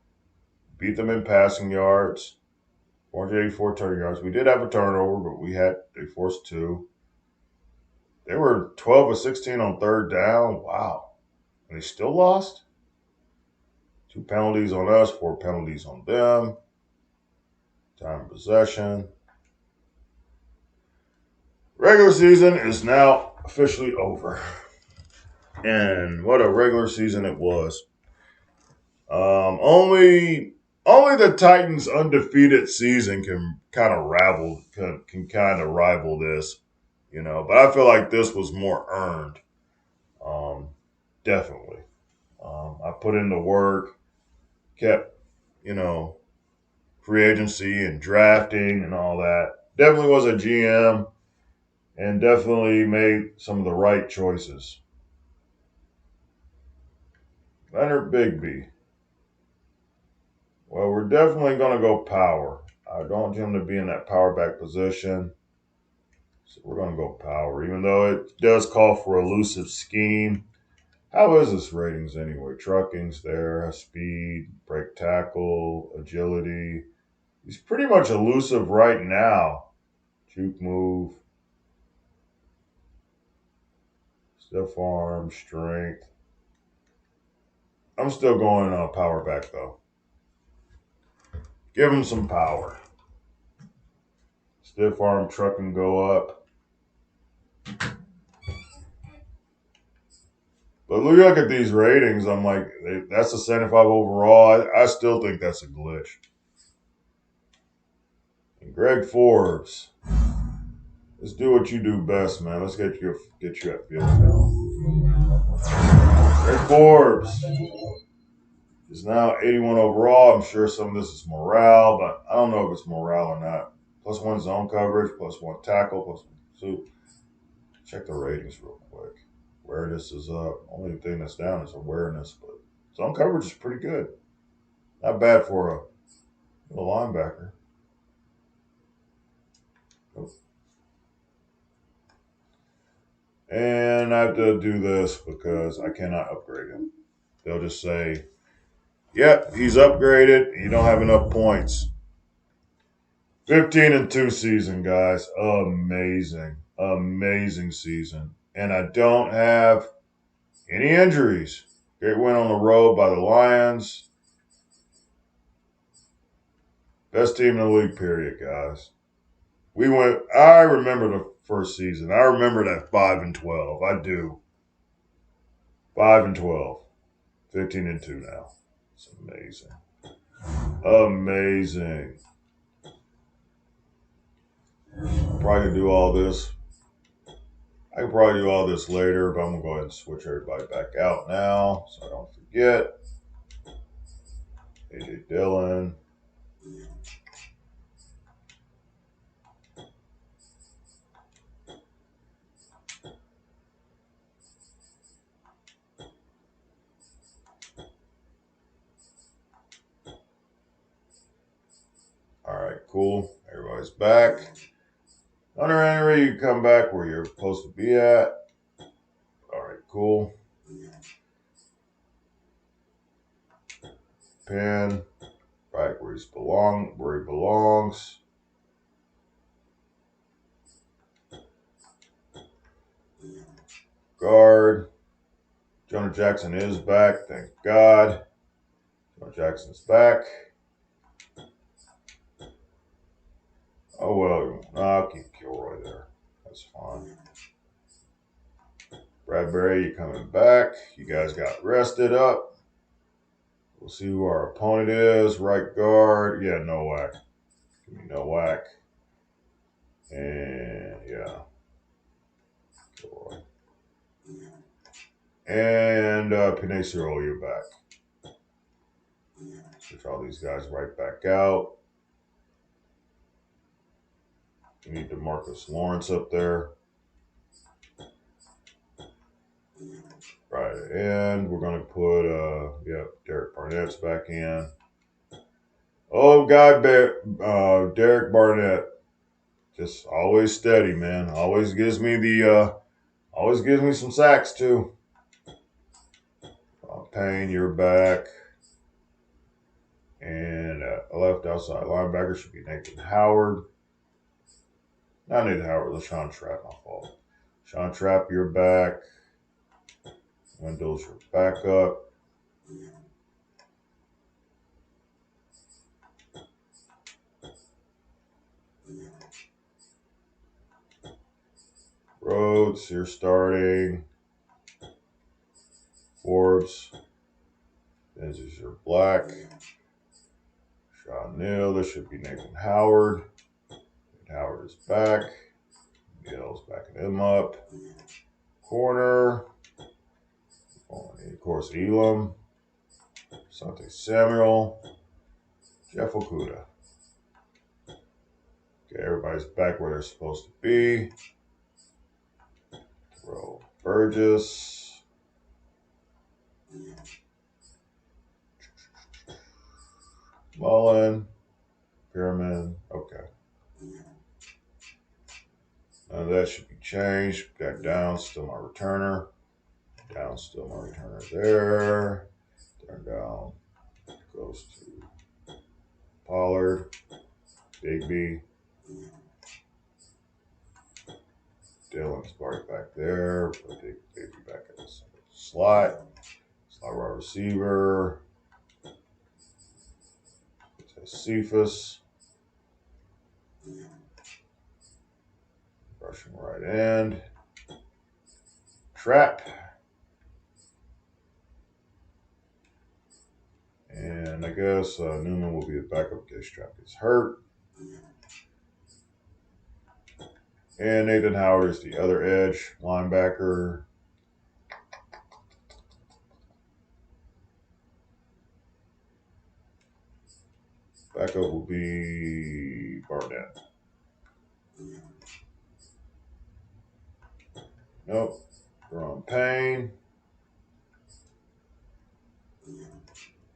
Beat them in passing yards. 484 turn yards. We did have a turnover, but they forced two. They were 12 of 16 on third down. Wow. And they still lost? 2 penalties on us, 4 penalties on them. Time of possession. Regular season is now officially over. And what a regular season it was. Only the Titans' undefeated season can kind of rival this, But I feel like this was more earned. Definitely. I put in the work, kept, free agency and drafting and all that. Definitely was a GM and definitely made some of the right choices. Leonard Bigby. Well, we're definitely going to go power. I don't want him to be in that power back position. So we're going to go power, even though it does call for elusive scheme. How is this ratings anyway? Trucking's there, speed, break tackle, agility. He's pretty much elusive right now. Juke move, stiff arm, strength. I'm still going power back though. Give him some power. Stiff arm, trucking go up. But look at these ratings. I'm like, that's a 75 overall. I still think that's a glitch. And Greg Forbes. Let's do what you do best, man. Let's get you at field now. Greg Forbes is now 81 overall. I'm sure some of this is morale, but I don't know if it's morale or not. +1 zone coverage, +1 tackle, +2. Check the ratings real quick. Awareness is up. Only thing that's down is awareness, but zone coverage is pretty good. Not bad for a linebacker. Nope. And I have to do this because I cannot upgrade him. They'll just say, yep, he's upgraded. You don't have enough points. 15-2 season, guys. Amazing. Amazing season. And I don't have any injuries. Great win on the road by the Lions. Best team in the league, period, guys. I remember the first season. I remember that 5-12. I do. 5-12. 15-2 now. It's amazing. Amazing. I'm probably gonna do all this I can probably do all this later, but I'm going to go ahead and switch everybody back out now so I don't forget. AJ Dillon. All right, cool. Everybody's back. Hunter Henry, you come back where you're supposed to be at. All right, cool. Penn, right where he belongs. Guard. Jonah Jackson is back, thank God. Jonah Jackson's back. Oh well, I'll keep Kilroy there. That's fine. Bradbury, you coming back. You guys got rested up. We'll see who our opponent is. Right guard. Yeah, no whack. Give me no whack. And yeah. Kilroy. And Pinay Cyril, you're back. Switch all these guys right back out. You need DeMarcus Lawrence up there. Right, and we're going to put, Derek Barnett's back in. Oh, God, Derek Barnett. Just always steady, man. Always gives me some sacks, too. Payne, you're back. And left outside linebacker should be Nathan Howard. Not Nathan Howard, LaShawn Trapp, my fault. Sean Trapp, you're back. Wendell's your backup. Rhodes, you're starting. Forbes. This is your black. Sean Neal, this should be Nathan Howard. Nathan Howard is back. Neal's backing him up. Corner. Of course, Elam. Sante Samuel. Jeff Okuda. Okay, everybody's back where they're supposed to be. Throw Burgess. Mullen. Pyramid. Okay. None of that should be changed. Got down, still my returner. Down, still my returner there. Turn down. Goes to Pollard. Bigby. Dillon's right back there. Put Bigby back in the slot. Slot wide receiver. Cephas. Rushing right end. Trap. And I guess Newman will be the backup in case Trap gets hurt. And Nathan Howard is the other edge linebacker. Backup will be Barnett. Nope. Ron Payne.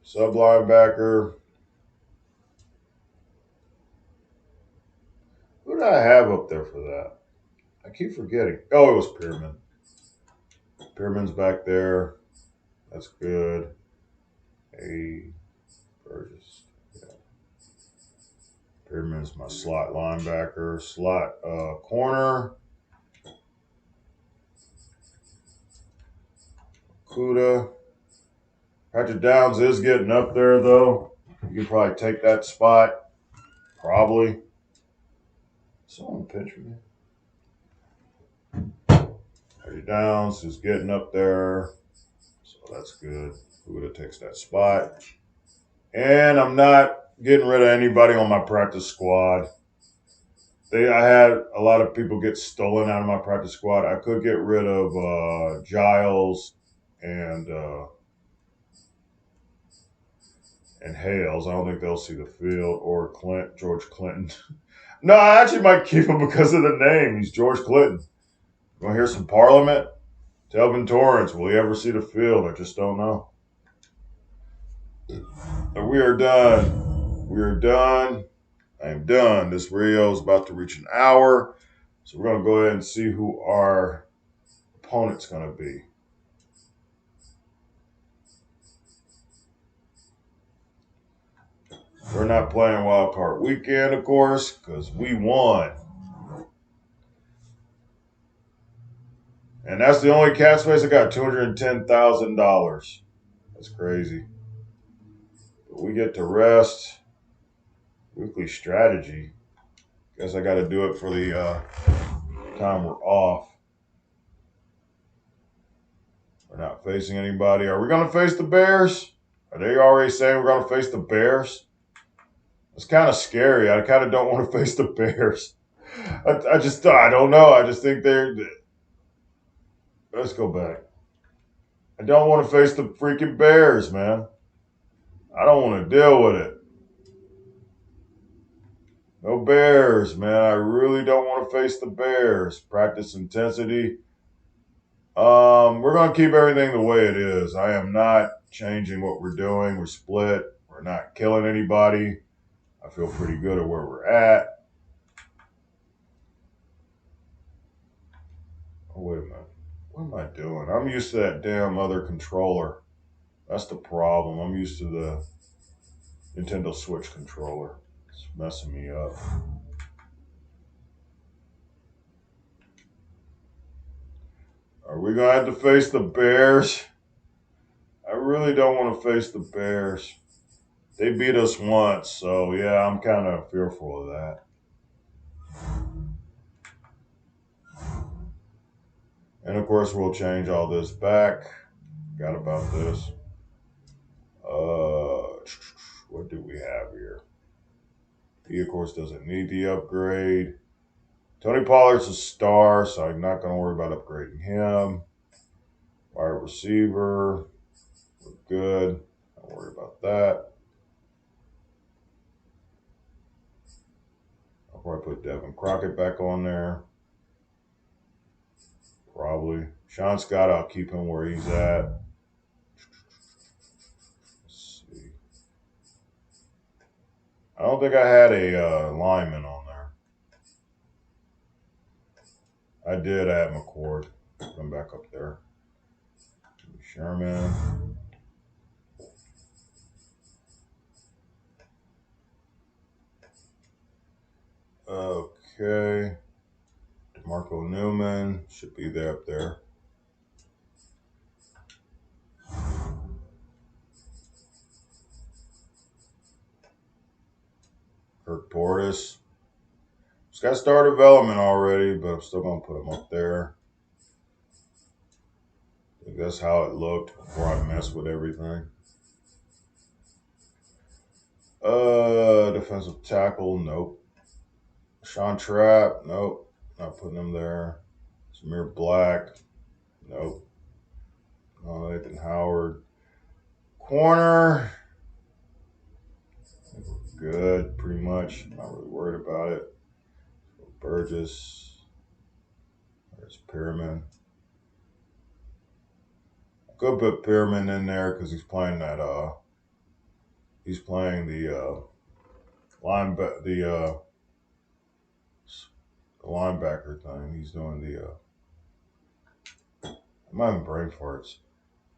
Sub linebacker. Who did I have up there for that? I keep forgetting. Oh, it was Pyramid. Pyramid's back there. That's good. Hey, Burgess. Yeah. Pyramid's my slot linebacker. Slot corner. Kuda. Patrick Downs is getting up there, though. You could probably take that spot. Probably. Someone pinch me. Patrick Downs is getting up there. So that's good. Kuda takes that spot. And I'm not getting rid of anybody on my practice squad. I had a lot of people get stolen out of my practice squad. I could get rid of Giles and uh, and Hales. I don't think they'll see the field, or George Clinton. No, I actually might keep him because of the name. He's George Clinton. You want to hear some Parliament? Telvin Torrance, will he ever see the field? I just don't know. But we are done. We are done. I am done. This video is about to reach an hour. So we're going to go ahead and see who our opponent's going to be. We're not playing Wild Card Weekend, of course, because we won. And that's the only cap space I got, $210,000. That's crazy. But we get to rest. Weekly strategy. Guess I got to do it for the time we're off. We're not facing anybody. Are we going to face the Bears? Are they already saying we're going to face the Bears? It's kind of scary. I kind of don't want to face the Bears. I don't know. I just think they're. Let's go back. I don't want to face the freaking Bears, man. I don't want to deal with it. No Bears, man. I really don't want to face the Bears. Practice intensity. We're going to keep everything the way it is. I am not changing what we're doing. We're split. We're not killing anybody. I feel pretty good at where we're at. Oh, wait a minute. What am I doing? I'm used to that damn other controller. That's the problem. I'm used to the Nintendo Switch controller. It's messing me up. Are we going to have to face the Bears? I really don't want to face the Bears. They beat us once, so yeah, I'm kind of fearful of that. And of course, we'll change all this back. Forgot about this. What do we have here? He, of course, doesn't need the upgrade. Tony Pollard's a star, so I'm not going to worry about upgrading him. Wide receiver, we're good. Don't worry about that. I'll probably put Devin Crockett back on there. Probably. Sean Scott, I'll keep him where he's at. Let's see. I don't think I had a lineman on there. I did add McCord. Come back up there. Sherman. Okay. DeMarco Newman should be there up there. Kirk Portis. He's got star development already, but I'm still going to put him up there. I think that's how it looked before I messed with everything. Defensive tackle, nope. Sean Trapp, nope. Not putting him there. Samir Black, nope. No, Nathan Howard. Corner, I think we're good, pretty much. Not really worried about it. Burgess. There's Pearman. I could put Pearman in there because he's playing that. He's playing the linebacker thing. He's doing the. I'm having brain farts.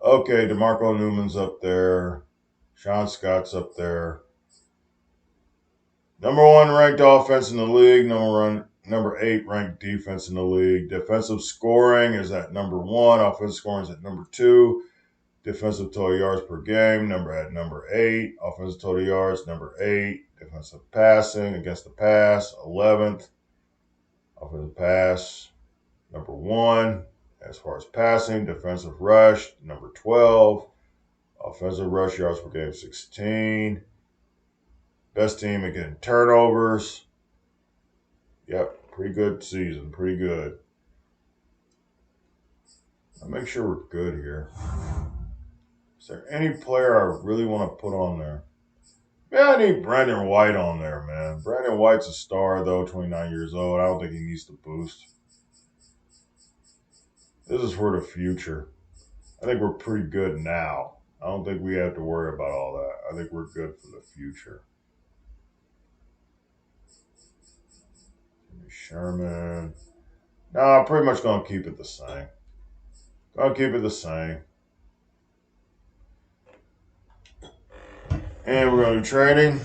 Okay, DeMarco Newman's up there. Sean Scott's up there. Number 1 ranked offense in the league. Number 8 ranked defense in the league. Defensive scoring is at number 1. Offensive scoring is at number 2. Defensive total yards per game at number 8. Offensive total yards number 8. Defensive passing against the pass 11th. Offensive pass number 1. As far as passing, defensive rush number 12. Offensive rush yards per game 16. Best team at getting turnovers. Yep, pretty good season. Pretty good. I'll make sure we're good here. Is there any player I really want to put on there? Yeah, I need Brandon White on there, man. Brandon White's a star, though, 29 years old. I don't think he needs to boost. This is for the future. I think we're pretty good now. I don't think we have to worry about all that. I think we're good for the future. Sherman. Nah, I'm pretty much going to keep it the same. Gonna keep it the same. And we're going to do trading.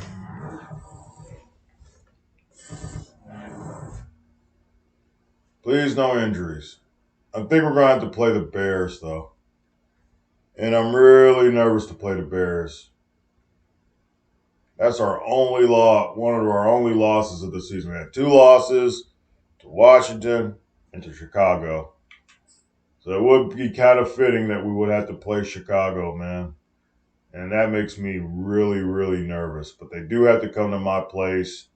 Please, no injuries. I think we're going to have to play the Bears, though. And I'm really nervous to play the Bears. That's our only loss, one of our only losses of the season. We had 2 losses to Washington and to Chicago. So it would be kind of fitting that we would have to play Chicago, man. And that makes me really, really nervous. But they do have to come to my place.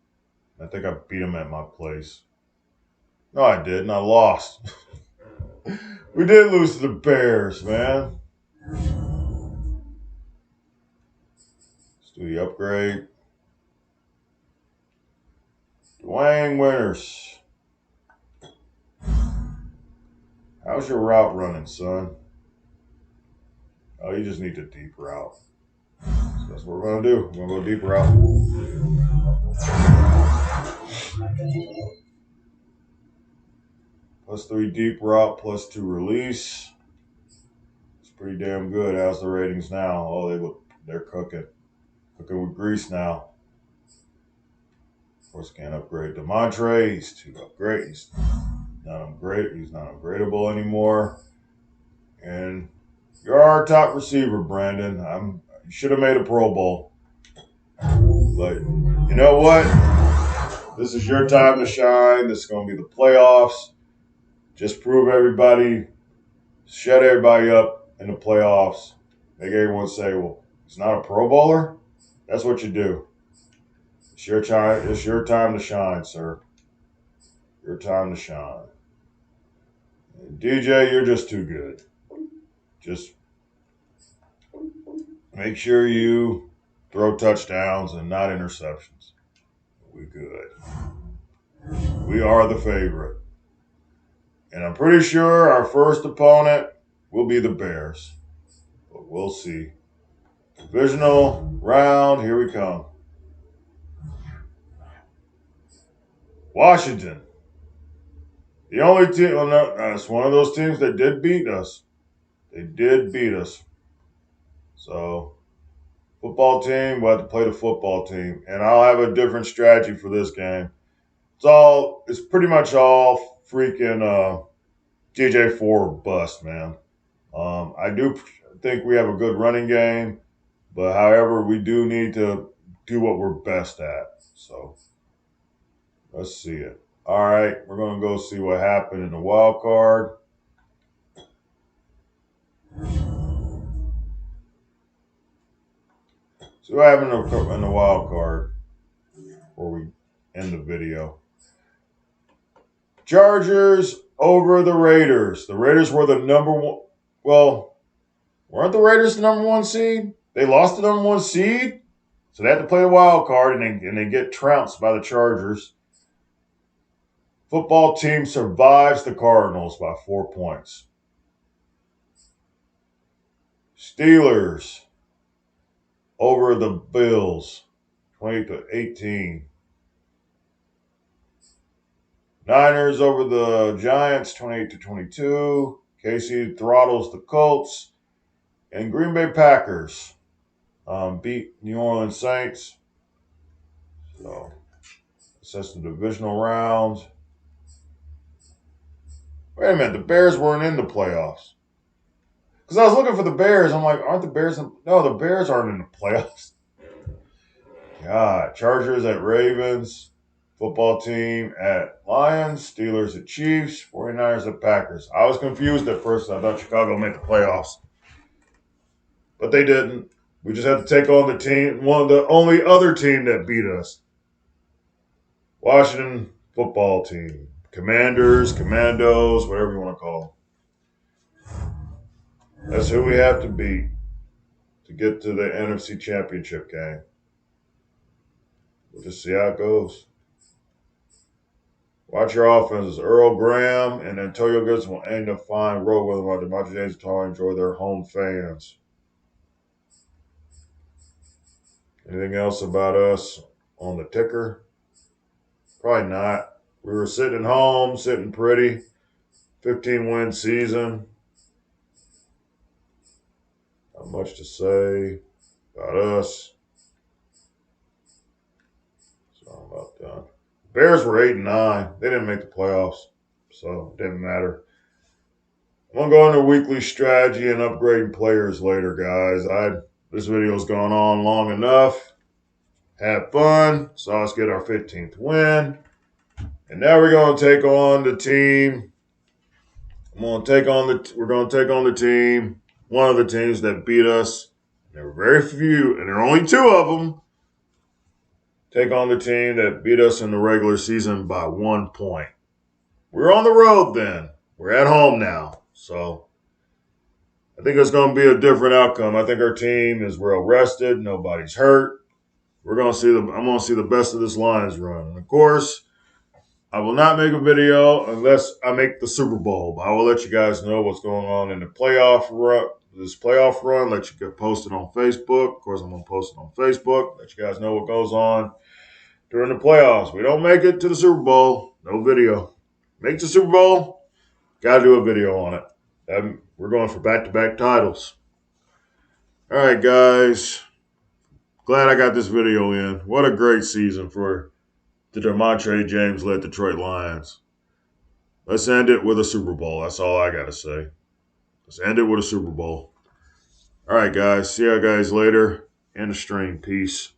I think I beat them at my place. No, I didn't. I lost. We did lose to the Bears, man. Let's do the upgrade. Dwayne Winters. How's your route running, son? Oh, you just need a deep route. So that's what we're going to do. We're going to go deep route. +3 deep route, +2 release. It's pretty damn good. How's the ratings now? Oh, they're cooking. Cooking with grease now. Of course, can't upgrade Demontrae. He's too upgrade. He's not upgradable anymore. And you're our top receiver, Brandon. You should have made a Pro Bowl. But you know what? This is your time to shine. This is going to be the playoffs. Just prove everybody, shut everybody up in the playoffs. Make everyone say, well, he's not a Pro Bowler? That's what you do. It's your time. It's your time to shine, sir. Your time to shine. And DJ, you're just too good. Just make sure you throw touchdowns and not interceptions. We good. We are the favorite. And I'm pretty sure our first opponent will be the Bears. But we'll see. Divisional round, here we come. Washington. The only team, well, no, it's one of those teams that did beat us. They did beat us. So, football team, we'll have to play the football team. And I'll have a different strategy for this game. It's pretty much all freaking DJ4 bust, man. I do think we have a good running game, but however, we do need to do what we're best at. So, let's see it. All right, we're going to go see what happened in the wild card. See what happened in the wild card before we end the video. Chargers over the Raiders. The Raiders were the number one. Well, weren't the Raiders the number 1 seed? They lost the number 1 seed, so they had to play the wild card, and they get trounced by the Chargers. Football team survives the Cardinals by 4 points. Steelers over the Bills, 28-18. Niners over the Giants, 28-22. KC throttles the Colts. And Green Bay Packers beat New Orleans Saints. So, that's the divisional round. Wait a minute, the Bears weren't in the playoffs. Because I was looking for the Bears. I'm like, aren't the Bears No, the Bears aren't in the playoffs. God, Chargers at Ravens. Football team at Lions. Steelers at Chiefs. 49ers at Packers. I was confused at first. I thought Chicago made the playoffs. But they didn't. We just had to take on the team, the only other team that beat us. Washington football team. Commanders, Commandos, whatever you want to call them. That's who we have to beat to get to the NFC Championship game. We'll just see how it goes. Watch your offenses. Earl Graham and Antonio Gibson will aim to find road with them while Demontrae James and enjoy their home fans. Anything else about us on the ticker? Probably not. We were sitting at home, sitting pretty. 15-win season. Not much to say about us. So I'm about done. Bears were 8-9. They didn't make the playoffs, so it didn't matter. I'm gonna go into weekly strategy and upgrading players later, guys. This video's gone on long enough. Had fun. Saw us get our 15th win. And now we're gonna take on the team. We're gonna take on the team. One of the teams that beat us. There were very few, and there are only two of them. Take on the team that beat us in the regular season by 1 point. We're on the road then. We're at home now. So I think it's going to be a different outcome. I think our team is well rested. Nobody's hurt. I'm going to see the best of this Lions run. And of course, I will not make a video unless I make the Super Bowl. But I will let you guys know what's going on in the playoff run. This playoff run, let you get posted on Facebook. Of course, I'm going to post it on Facebook. Let you guys know what goes on during the playoffs. We don't make it to the Super Bowl, no video. Make the Super Bowl, got to do a video on it. We're going for back-to-back titles. All right, guys. Glad I got this video in. What a great season for the Demontrae James-led Detroit Lions. Let's end it with a Super Bowl. That's all I got to say. Let's end it with a Super Bowl. All right, guys. See you guys later. End the stream. Peace.